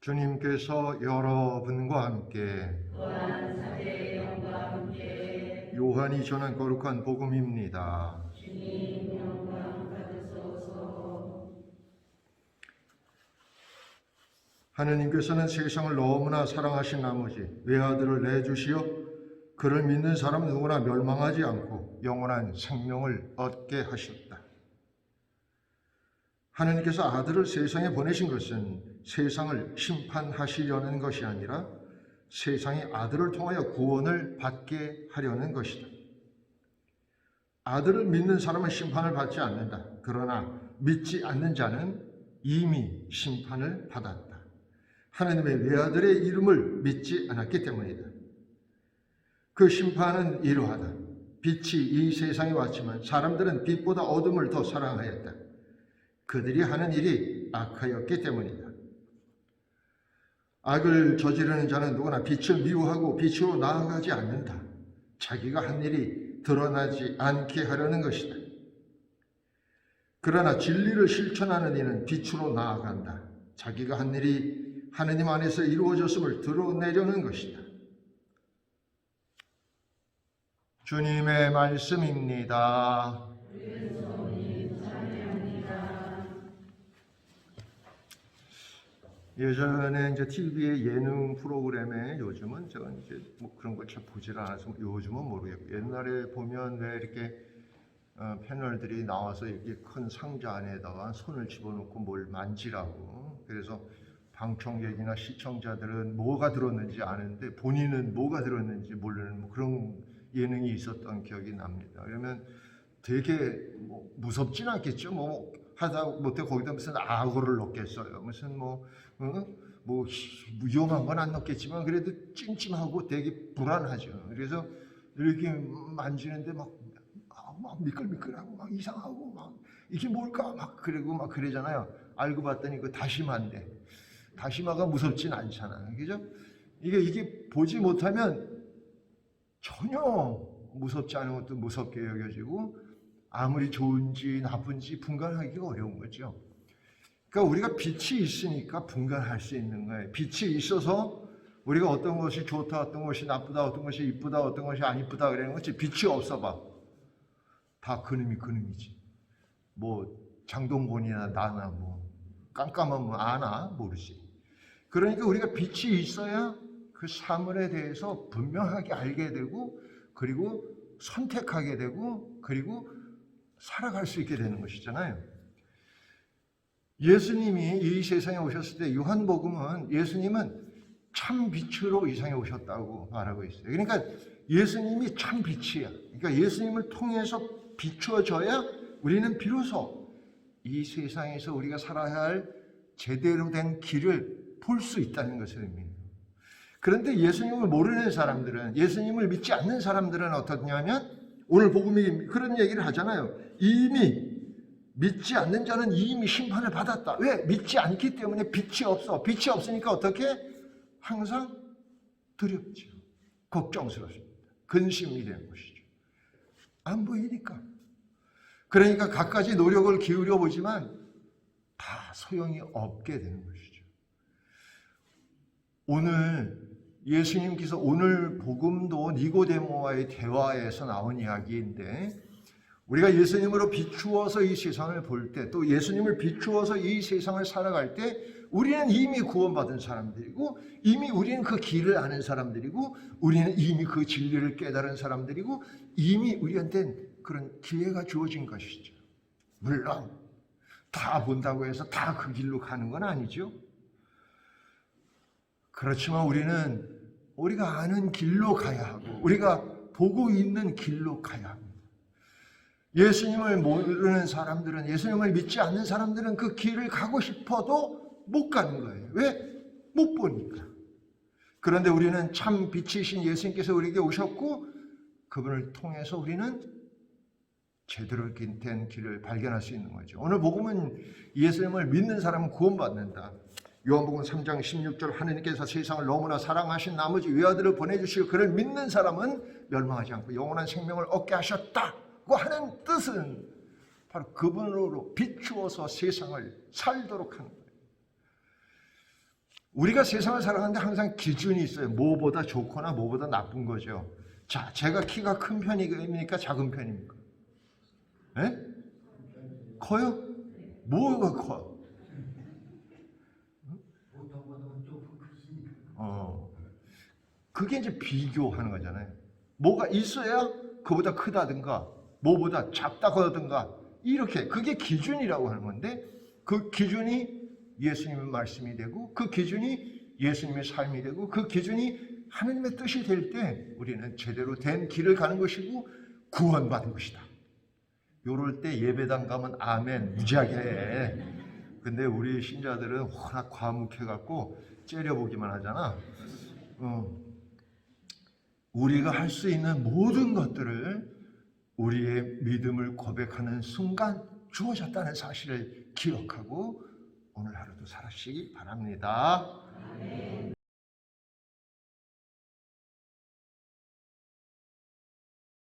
주님께서 여러분과 함께 또한 사제의 영과 함께 요한이 전한 거룩한 복음입니다. 주님 영광 받으소서. 하느님께서는 세상을 너무나 사랑하신 나머지 외아들을 내주시어 그를 믿는 사람 누구나 멸망하지 않고 영원한 생명을 얻게 하셨다. 하느님께서 아들을 세상에 보내신 것은 세상을 심판하시려는 것이 아니라 세상이 아들을 통하여 구원을 받게 하려는 것이다. 아들을 믿는 사람은 심판을 받지 않는다. 그러나 믿지 않는 자는 이미 심판을 받았다. 하느님의 외아들의 이름을 믿지 않았기 때문이다. 그 심판은 이러하다. 빛이 이 세상에 왔지만 사람들은 빛보다 어둠을 더 사랑하였다. 그들이 하는 일이 악하였기 때문이다. 악을 저지르는 자는 누구나 빛을 미워하고 빛으로 나아가지 않는다. 자기가 한 일이 드러나지 않게 하려는 것이다. 그러나 진리를 실천하는 이는 빛으로 나아간다. 자기가 한 일이 하느님 안에서 이루어졌음을 드러내려는 것이다. 주님의 말씀입니다. 예전에 이제 TV의 예능 프로그램에 요즘은 제가 이제 뭐 그런 걸 잘 보질 않아서 요즘은 모르겠고 옛날에 보면 왜 이렇게 패널들이 나와서 이렇게 큰 상자 안에다가 손을 집어넣고 뭘 만지라고, 그래서 방청객이나 시청자들은 뭐가 들었는지 아는데 본인은 뭐가 들었는지 모르는 뭐 그런 예능이 있었던 기억이 납니다. 그러면 되게 뭐 무섭진 않겠죠. 뭐 하다 못해 거기다 무슨 악어를 넣겠어요. 무슨 뭐 위험한 건 안 넣겠지만 그래도 찜찜하고 되게 불안하죠. 그래서 이렇게 만지는데 막 미끌미끌하고 막 이상하고 막 이게 뭘까 막 그러고 막 그러잖아요. 알고 봤더니 그 다시마인데 다시마가 무섭진 않잖아요. 그죠? 이게 보지 못하면 전혀 무섭지 않은 것도 무섭게 여겨지고 아무리 좋은지 나쁜지 분간하기가 어려운 거죠. 그러니까 우리가 빛이 있으니까 분간할 수 있는 거예요. 빛이 있어서 우리가 어떤 것이 좋다, 어떤 것이 나쁘다, 어떤 것이 이쁘다, 어떤 것이 안 이쁘다 그러는 거지. 빛이 없어봐. 다 그놈이 그놈이지. 뭐 장동건이나 나나 뭐 깜깜하면 아나 모르지. 그러니까 우리가 빛이 있어야 그 사물에 대해서 분명하게 알게 되고 그리고 선택하게 되고 그리고 살아갈 수 있게 되는 것이잖아요. 예수님이 이 세상에 오셨을 때 요한복음은 예수님은 참 빛으로 이 세상에 오셨다고 말하고 있어요. 그러니까 예수님이 참 빛이야. 그러니까 예수님을 통해서 비추어져야 우리는 비로소 이 세상에서 우리가 살아야 할 제대로 된 길을 볼 수 있다는 것을 의미해요. 그런데 예수님을 모르는 사람들은, 예수님을 믿지 않는 사람들은 어떻냐면 오늘 복음이 그런 얘기를 하잖아요. 이미 믿지 않는 자는 이미 심판을 받았다. 왜? 믿지 않기 때문에 빛이 없어. 빛이 없으니까 어떻게? 항상 두렵죠. 걱정스럽습니다. 근심이 되는 것이죠. 안 보이니까. 그러니까 갖가지 노력을 기울여 보지만 다 소용이 없게 되는 것이죠. 오늘 예수님께서 오늘 복음도 니고데모와의 대화에서 나온 이야기인데 우리가 예수님으로 비추어서 이 세상을 볼 때 또 예수님을 비추어서 이 세상을 살아갈 때 우리는 이미 구원받은 사람들이고 이미 우리는 그 길을 아는 사람들이고 우리는 이미 그 진리를 깨달은 사람들이고 이미 우리한테는 그런 기회가 주어진 것이죠. 물론 다 본다고 해서 다 그 길로 가는 건 아니죠. 그렇지만 우리가 아는 길로 가야 하고 우리가 보고 있는 길로 가야 합니다. 예수님을 모르는 사람들은, 예수님을 믿지 않는 사람들은 그 길을 가고 싶어도 못 가는 거예요. 왜? 못 보니까. 그런데 우리는 참 빛이신 예수님께서 우리에게 오셨고 그분을 통해서 우리는 제대로 된 길을 발견할 수 있는 거죠. 오늘 복음은 예수님을 믿는 사람은 구원받는다. 요한복음 3장 16절 하느님께서 세상을 너무나 사랑하신 나머지 외아들을 보내주시고 그를 믿는 사람은 멸망하지 않고 영원한 생명을 얻게 하셨다고 하는 뜻은 바로 그분으로 비추어서 세상을 살도록 하는 거예요. 우리가 세상을 살아가는데 항상 기준이 있어요. 뭐보다 좋거나 뭐보다 나쁜 거죠. 자, 제가 키가 큰 편입니까? 작은 편입니까? 예? 커요? 뭐가 커? 그게 이제 비교하는 거잖아요. 뭐가 있어야 그보다 크다든가, 뭐보다 작다거든가, 이렇게 그게 기준이라고 하는 건데, 그 기준이 예수님의 말씀이 되고, 그 기준이 예수님의 삶이 되고, 그 기준이 하나님의 뜻이 될 때 우리는 제대로 된 길을 가는 것이고 구원받은 것이다. 요럴 때 예배당 가면 아멘 무지하게 해. 근데 우리 신자들은 워낙 과묵해갖고 째려보기만 하잖아. 우리가 할 수 있는 모든 것들을 우리의 믿음을 고백하는 순간 주어졌다는 사실을 기억하고 오늘 하루도 살아시기 바랍니다. 아멘.